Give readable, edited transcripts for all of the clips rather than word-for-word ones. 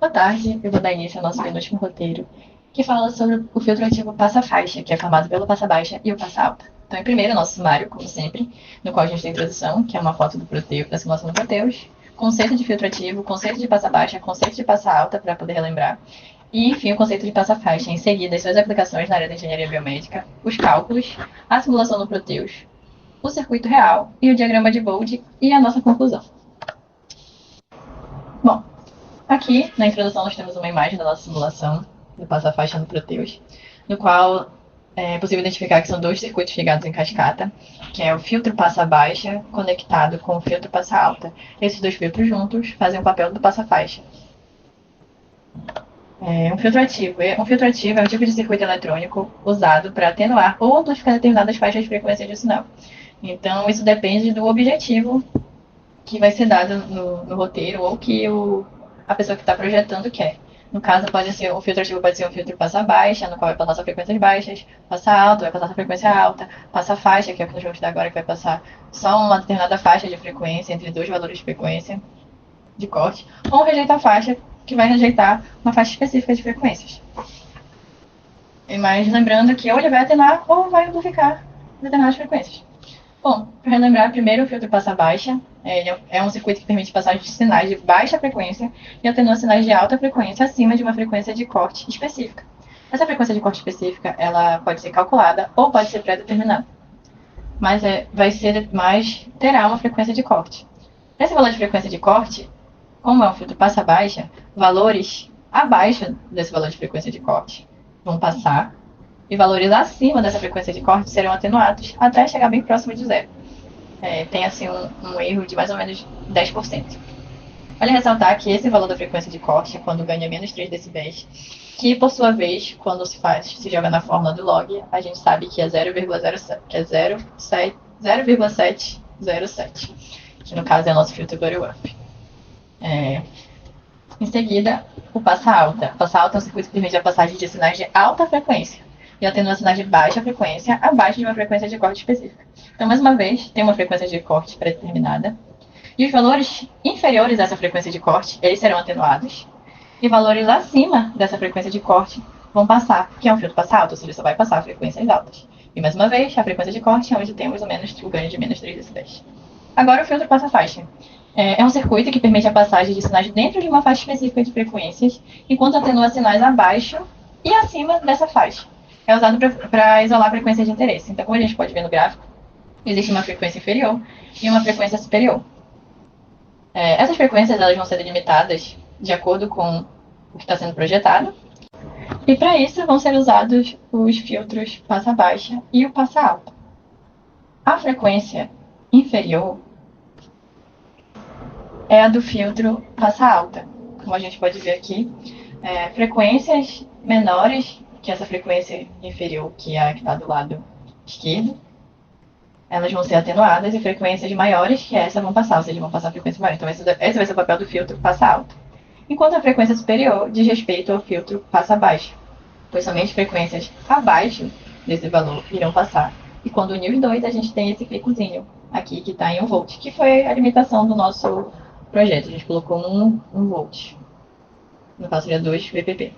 Boa tarde, eu vou dar início ao nosso penúltimo roteiro, que fala sobre o filtro ativo passa-faixa, que é formado pelo passa-baixa e o passa-alta. Então, em primeiro, o nosso sumário, como sempre, no qual a gente tem a introdução, que é uma foto do Proteus, da simulação do Proteus, conceito de filtro ativo, conceito de passa-baixa, conceito de passa-alta, para poder relembrar, e, enfim, o conceito de passa-faixa. Em seguida, as suas aplicações na área da engenharia biomédica, os cálculos, a simulação do Proteus, o circuito real e o diagrama de Bode e a nossa conclusão. Bom, aqui na introdução nós temos uma imagem da nossa simulação do passa-faixa no Proteus, no qual é possível identificar que são dois circuitos ligados em cascata, que é o filtro passa-baixa conectado com o filtro passa-alta. Esses dois filtros juntos fazem o papel do passa-faixa. Um filtro ativo é um tipo de circuito eletrônico usado para atenuar ou amplificar determinadas faixas de frequência de um sinal. Então, isso depende do objetivo que vai ser dado no roteiro ou que a pessoa que está projetando quer. No caso, o filtro ativo pode ser um filtro passa-baixa, no qual vai passar só frequências baixas, passa-alta, vai passar só frequência alta, passa-faixa, que é o que nós vamos dar agora, que vai passar só uma determinada faixa de frequência entre dois valores de frequência de corte, ou rejeita-faixa, que vai rejeitar uma faixa específica de frequências. Mas lembrando que ou ele vai atenuar ou vai amplificar determinadas frequências. Bom, para relembrar, primeiro o filtro passa-baixa é um circuito que permite passagem de sinais de baixa frequência e atenua sinais de alta frequência acima de uma frequência de corte específica. Essa frequência de corte específica ela pode ser calculada ou pode ser pré-determinada, mas terá uma frequência de corte. Esse valor de frequência de corte, como é um filtro passa-baixa, valores abaixo desse valor de frequência de corte vão passar e valores acima dessa frequência de corte serão atenuados até chegar bem próximo de zero. Tem assim um erro de mais ou menos 10%. Vale ressaltar que esse valor da frequência de corte, quando ganha menos 3 decibéis, que por sua vez, quando se joga na fórmula do log, a gente sabe que é 0,707, que no caso é o nosso filtro butterworth. Em seguida, o passa-alta. O passa-alta é um circuito que permite a passagem de sinais de alta frequência e atenua sinais de baixa frequência abaixo de uma frequência de corte específica. Então, mais uma vez, tem uma frequência de corte pré-determinada e os valores inferiores a essa frequência de corte, eles serão atenuados e valores acima dessa frequência de corte vão passar, que é um filtro passa-alto, ou seja, só vai passar frequências altas. E mais uma vez, a frequência de corte é onde temos o ganho de menos 3 decibéis. Agora, o filtro passa-faixa. É um circuito que permite a passagem de sinais dentro de uma faixa específica de frequências, enquanto atenua sinais abaixo e acima dessa faixa. É usado para isolar a frequência de interesse. Então, como a gente pode ver no gráfico, existe uma frequência inferior e uma frequência superior. Essas frequências elas vão ser delimitadas de acordo com o que está sendo projetado. E para isso vão ser usados os filtros passa-baixa e o passa-alta. A frequência inferior é a do filtro passa-alta. Como a gente pode ver aqui, frequências menores que essa frequência inferior, que é a que está do lado esquerdo, elas vão ser atenuadas e frequências maiores que essa vão passar, ou seja, vão passar frequência maior. Então, esse vai ser o papel do filtro passa-alta. Enquanto a frequência superior diz respeito ao filtro passa-baixo, pois somente frequências abaixo desse valor irão passar. E quando unir os dois, a gente tem esse picozinho aqui que está em 1 volt, que foi a limitação do nosso projeto. A gente colocou 1 volt. No caso, seria 2 VPP.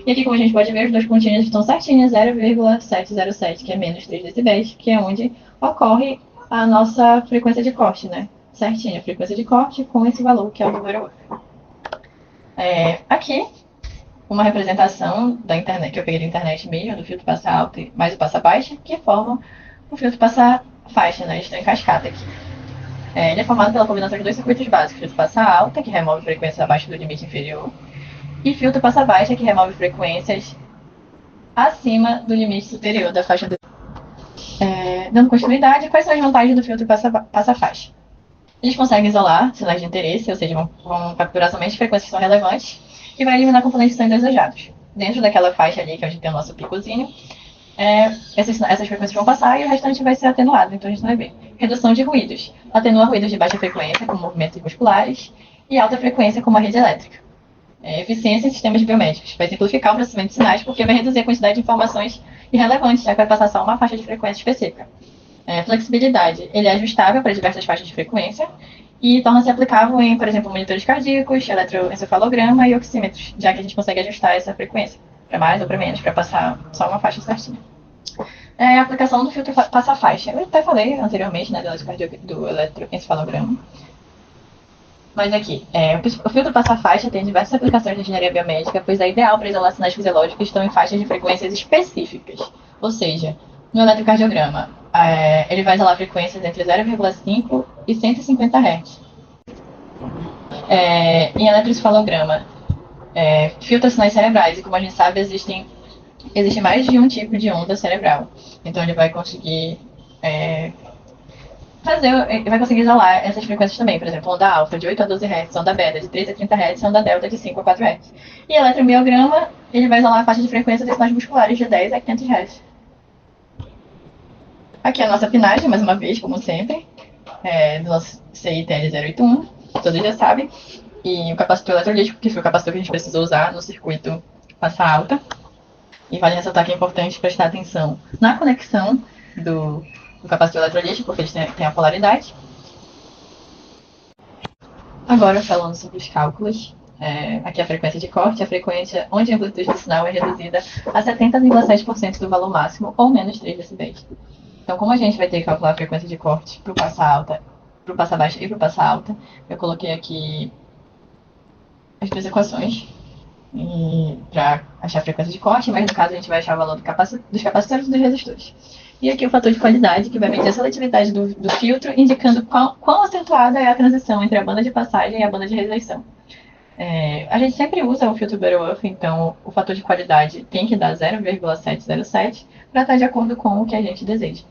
E aqui, como a gente pode ver, os dois pontinhos estão certinhos, 0,707, que é menos 3 decibéis, que é onde ocorre a nossa frequência de corte, né? Certinho, a frequência de corte com esse valor, que é o número 1. Aqui, uma representação da internet, que eu peguei da internet mesmo, do filtro passa-alta mais o passa-baixa, que formam o filtro passa-faixa, né? Estão em cascata aqui. Ele é formado pela combinação de dois circuitos básicos, filtro passa-alta, que remove frequências abaixo do limite inferior, e filtro passa-baixa, que remove frequências acima do limite superior da faixa do... Dando continuidade, quais são as vantagens do filtro passa-faixa? Eles conseguem isolar sinais de interesse, ou seja, vão capturar somente frequências que são relevantes e vai eliminar componentes que são indesejados. Dentro daquela faixa ali, que é onde tem o nosso picozinho, essas frequências vão passar e o restante vai ser atenuado, então a gente não vai ver. Redução de ruídos. Atenua ruídos de baixa frequência, como movimentos musculares, e alta frequência, como a rede elétrica. Eficiência em sistemas biomédicos. Vai simplificar o processamento de sinais, porque vai reduzir a quantidade de informações irrelevantes, já que vai passar só uma faixa de frequência específica. Flexibilidade. Ele é ajustável para diversas faixas de frequência e torna-se aplicável em, por exemplo, monitores cardíacos, eletroencefalograma e oxímetros, já que a gente consegue ajustar essa frequência para mais ou para menos, para passar só uma faixa certinha. A aplicação do filtro passa-faixa. Eu até falei anteriormente, né, do eletroencefalograma. Mas aqui, o filtro passa-faixa tem diversas aplicações de engenharia biomédica, pois é ideal para isolar sinais fisiológicos que estão em faixas de frequências específicas. Ou seja, no eletrocardiograma, ele vai isolar frequências entre 0,5 e 150 Hz. Em eletroencefalograma, filtra sinais cerebrais, e como a gente sabe, existe mais de um tipo de onda cerebral. Então ele vai conseguir vai conseguir isolar essas frequências também, por exemplo, onda alfa de 8 a 12 Hz, onda beta de 3 a 30 Hz, onda delta de 5 a 4 Hz. E eletromiograma, ele vai isolar a faixa de frequência de sinais musculares de 10 a 500 Hz. Aqui é a nossa pinagem, mais uma vez, como sempre, do nosso CITL081, todos já sabem. E o capacitor eletrolítico, que foi o capacitor que a gente precisou usar no circuito passa alta. E vale ressaltar que é importante prestar atenção na conexão do capacitor eletrolítico, porque eles têm a polaridade. Agora, falando sobre os cálculos, aqui a frequência de corte, a frequência onde a amplitude do sinal é reduzida a 70,7% do valor máximo, ou menos 3 dB. Então, como a gente vai ter que calcular a frequência de corte para o passa alta, para o passa baixa e para o passa alta, eu coloquei aqui as duas equações para achar a frequência de corte, mas no caso a gente vai achar o valor dos capacitores e dos resistores. E aqui o fator de qualidade, que vai medir a seletividade do filtro, indicando quão acentuada é a transição entre a banda de passagem e a banda de rejeição. A gente sempre usa o filtro Butterworth, então o fator de qualidade tem que dar 0,707 para estar de acordo com o que a gente deseja.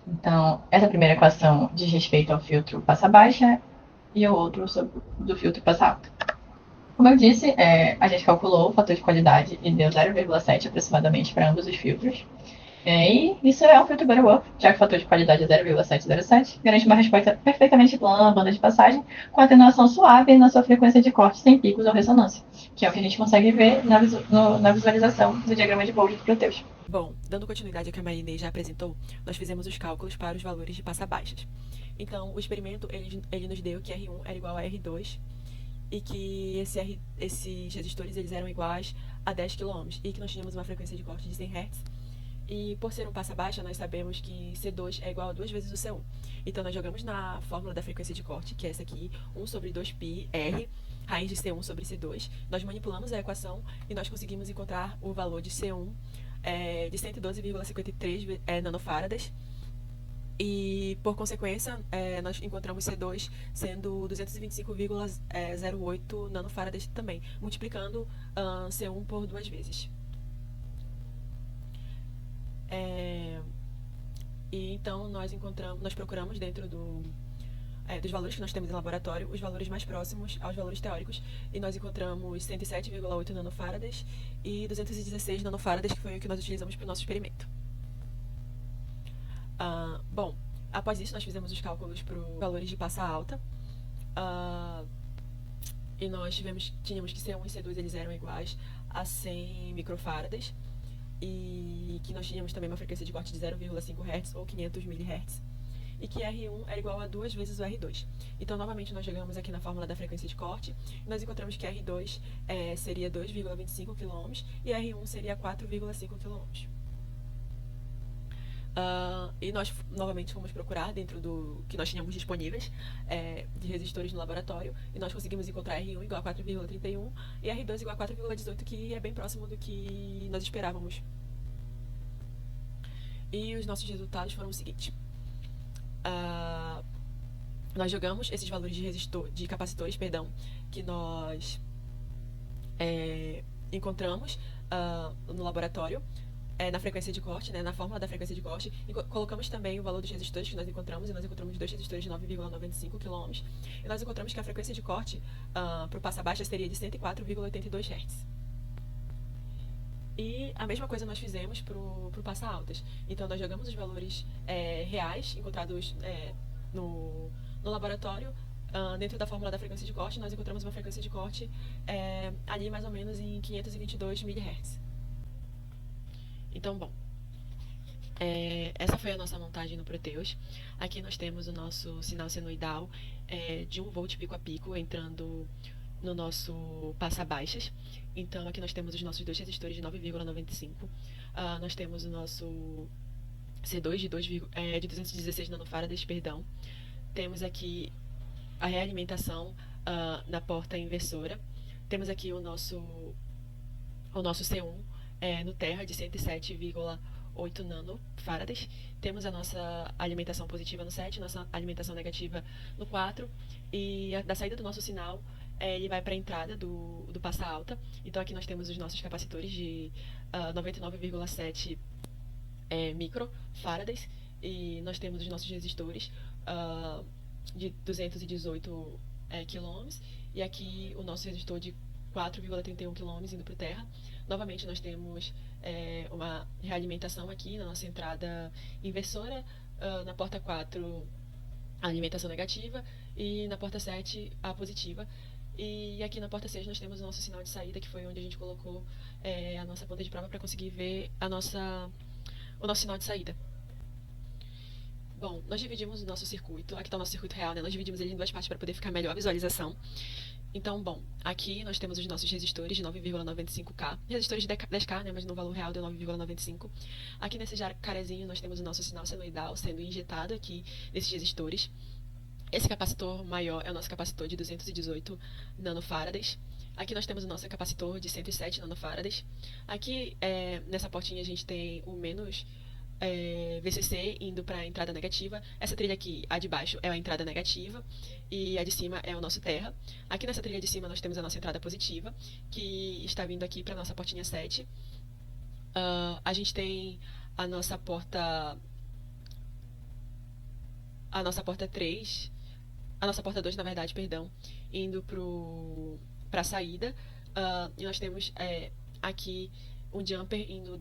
Então, essa primeira equação diz respeito ao filtro passa-baixa e o outro do filtro passa-alta. Como eu disse, a gente calculou o fator de qualidade e deu 0,7 aproximadamente para ambos os filtros. E isso é um filtro Butterworth, já que o fator de qualidade é 0,707, garante uma resposta perfeitamente plana na banda de passagem, com atenuação suave na sua frequência de corte sem picos ou ressonância, que é o que a gente consegue ver na visualização do diagrama de Bode do Proteus. Bom, dando continuidade ao que a Marinês já apresentou, nós fizemos os cálculos para os valores de passa-baixas. Então, o experimento ele nos deu que R1 era igual a R2 e que esses resistores eles eram iguais a 10 kΩ e que nós tínhamos uma frequência de corte de 100 Hz. E por ser um passa-baixa, nós sabemos que C2 é igual a 2 vezes o C1. Então, nós jogamos na fórmula da frequência de corte, que é essa aqui, 1 sobre 2π R, raiz de C1 sobre C2. Nós manipulamos a equação e nós conseguimos encontrar o valor de C1 de 112,53 nanofarads. E, por consequência, nós encontramos C2 sendo 225,08 nanofarads também, multiplicando C1 por 2 vezes. E então nós procuramos dentro dos valores que nós temos em laboratório os valores mais próximos aos valores teóricos e nós encontramos 107,8 nanofarads e 216 nanofarads, que foi o que nós utilizamos para o nosso experimento. Bom, após isso nós fizemos os cálculos para os valores de passa alta e nós tínhamos que C1 e C2 eles eram iguais a 100 microfarads e que nós tínhamos também uma frequência de corte de 0,5 Hz ou 500 mHz e que R1 era igual a 2 vezes o R2. Então, novamente, nós chegamos aqui na fórmula da frequência de corte e nós encontramos que R2 seria 2,25 kΩ e R1 seria 4,5 kΩ. E nós novamente fomos procurar dentro do que nós tínhamos disponíveis de resistores no laboratório e nós conseguimos encontrar R1 igual a 4,31 e R2 igual a 4,18, que é bem próximo do que nós esperávamos. E os nossos resultados foram os seguintes. Nós jogamos esses valores de capacitores, que nós encontramos no laboratório, na frequência de corte, na fórmula da frequência de corte, e colocamos também o valor dos resistores que nós encontramos, e nós encontramos dois resistores de 9,95 kΩ, e nós encontramos que a frequência de corte para o passa-baixa seria de 104,82 Hz. E a mesma coisa nós fizemos para o passa-altas. Então, nós jogamos os valores reais encontrados no laboratório, dentro da fórmula da frequência de corte, nós encontramos uma frequência de corte ali mais ou menos em 522 mHz. Então, bom, Essa foi a nossa montagem no Proteus. Aqui nós temos o nosso sinal senoidal de 1 volt pico a pico entrando no nosso passa-baixas. Então aqui nós temos os nossos dois resistores de 9,95. Nós temos o nosso C2 de 216 nanofarads, perdão. Temos aqui a realimentação na porta inversora. Temos aqui o nosso C1 no terra de 107,8 nanofarads. Temos a nossa alimentação positiva no 7, nossa alimentação negativa no 4. E da saída do nosso sinal, ele vai para a entrada do passa alta. Então aqui nós temos os nossos capacitores de 99,7 microfarads. E nós temos os nossos resistores de 218 quilômetros. E aqui o nosso resistor de 4,31 km indo para o terra. Novamente nós temos uma realimentação aqui na nossa entrada inversora, na porta 4 a alimentação negativa e na porta 7 a positiva. E aqui na porta 6 nós temos o nosso sinal de saída, que foi onde a gente colocou a nossa ponta de prova para conseguir ver o nosso sinal de saída. Bom, nós dividimos o nosso circuito, aqui está o nosso circuito real, né? Nós dividimos ele em duas partes para poder ficar melhor a visualização. Então, bom, aqui nós temos os nossos resistores de 9,95K, resistores de 10K, né, mas no valor real deu 9,95. Aqui nesse jacarezinho nós temos o nosso sinal senoidal sendo injetado aqui nesses resistores. Esse capacitor maior é o nosso capacitor de 218 nanofarads. Aqui nós temos o nosso capacitor de 107 nanofarads. Aqui nessa portinha a gente tem o menos VCC indo para a entrada negativa. Essa trilha aqui, a de baixo, é a entrada negativa e a de cima é o nosso terra. Aqui nessa trilha de cima nós temos a nossa entrada positiva, que está vindo aqui para a nossa portinha 7. A gente tem a nossa porta 3, a nossa porta 2, na verdade, perdão, indo para a saída. E nós temos aqui um jumper indo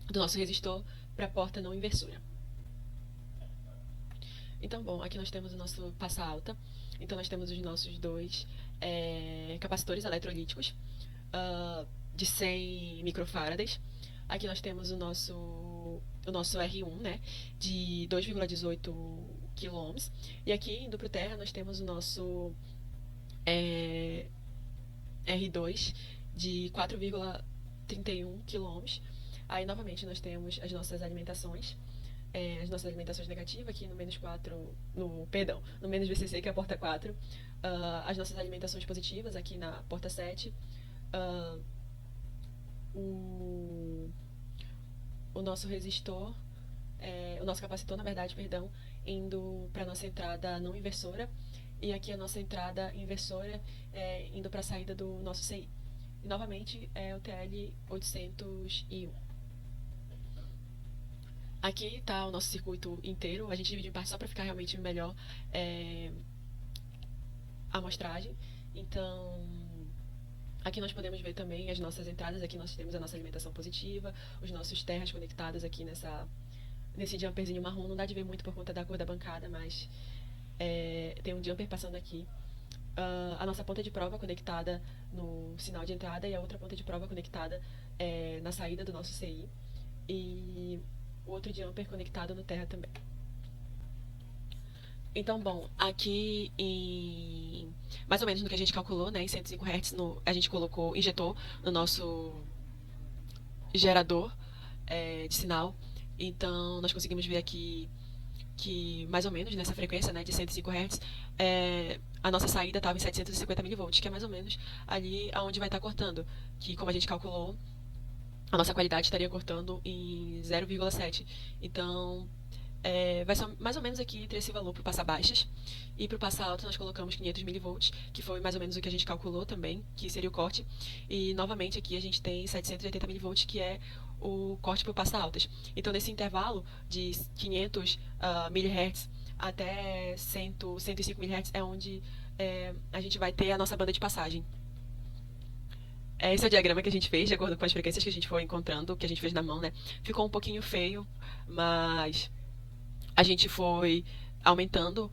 do nosso resistor para a porta não inversora. Então, bom, aqui nós temos o nosso passa alta. Então, nós temos os nossos dois capacitores eletrolíticos de 100 microfarads. Aqui nós temos o nosso R1, né, de 2,18 km. E aqui, indo para o terra, nós temos o nosso R2 de 4,31 km. Aí, novamente, nós temos as nossas alimentações negativas aqui no menos 4, no menos VCC, que é a porta 4. As nossas alimentações positivas aqui na porta 7. O nosso resistor, o nosso capacitor, na verdade, perdão, indo para a nossa entrada não inversora. E aqui a nossa entrada inversora indo para a saída do nosso CI. E, novamente, é o TL801. Aqui está o nosso circuito inteiro. A gente divide em partes só para ficar realmente melhor a amostragem. Então, aqui nós podemos ver também as nossas entradas. Aqui nós temos a nossa alimentação positiva, os nossos terras conectados aqui nesse jumperzinho marrom. Não dá de ver muito por conta da cor da bancada, mas tem um jumper passando aqui. A nossa ponta de prova conectada no sinal de entrada e a outra ponta de prova conectada na saída do nosso CI. E o outro jumper conectado no terra também. Então, bom, aqui mais ou menos no que a gente calculou, né, em 105 Hz, a gente injetou no nosso gerador de sinal. Então, nós conseguimos ver aqui que mais ou menos nessa frequência, né, de 105 Hz, a nossa saída estava em 750 mV, que é mais ou menos ali aonde vai estar cortando, que como a gente calculou, a nossa qualidade estaria cortando em 0,7. Então, vai ser mais ou menos aqui entre esse valor para o passa baixas. E para o passa alto nós colocamos 500 mV, que foi mais ou menos o que a gente calculou também, que seria o corte. E novamente aqui a gente tem 780 mV, que é o corte para o passa altas. Então, nesse intervalo de 500 mHz até 105 mHz é onde a gente vai ter a nossa banda de passagem. Esse é o diagrama que a gente fez, de acordo com as frequências que a gente foi encontrando, que a gente fez na mão, né? Ficou um pouquinho feio, mas a gente foi aumentando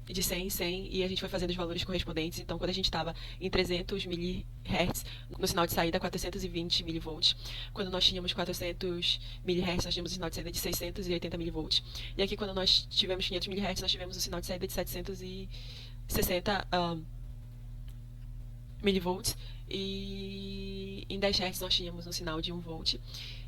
de 100 em 100 e a gente foi fazendo os valores correspondentes. Então, quando a gente estava em 300 mHz, no sinal de saída, 420 mV. Quando nós tínhamos 400 mHz, nós tínhamos o sinal de saída de 680 mV. E aqui, quando nós tivemos 500 mHz, nós tivemos o sinal de saída de 760 mV. E em 10 Hz nós tínhamos um sinal de 1 volt.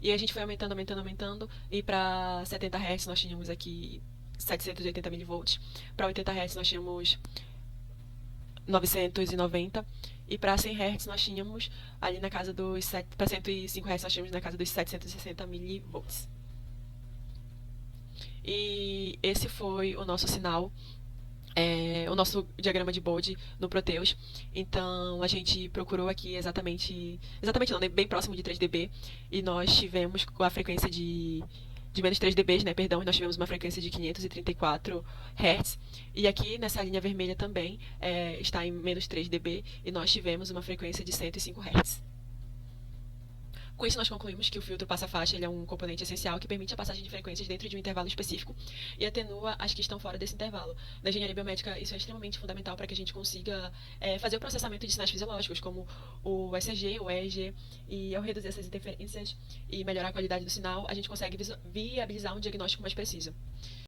E a gente foi aumentando, aumentando, aumentando. E para 70 Hz nós tínhamos aqui 780 mV. Para 80 Hz nós tínhamos 990. E para 100 Hz nós tínhamos ali na casa dos... Para 105 Hz nós tínhamos na casa dos 760 mV. E esse foi o nosso sinal, o nosso diagrama de Bode no Proteus. Então a gente procurou aqui exatamente não, né, bem próximo de 3 dB, e nós tivemos a frequência de menos 3 dB, né, perdão, nós tivemos uma frequência de 534 Hz, e aqui nessa linha vermelha também está em menos 3 dB, e nós tivemos uma frequência de 105 Hz. Com isso, nós concluímos que o filtro passa-faixa ele é um componente essencial que permite a passagem de frequências dentro de um intervalo específico e atenua as que estão fora desse intervalo. Na engenharia biomédica, isso é extremamente fundamental para que a gente consiga fazer o processamento de sinais fisiológicos, como o ECG, o EEG, e ao reduzir essas interferências e melhorar a qualidade do sinal, a gente consegue viabilizar um diagnóstico mais preciso.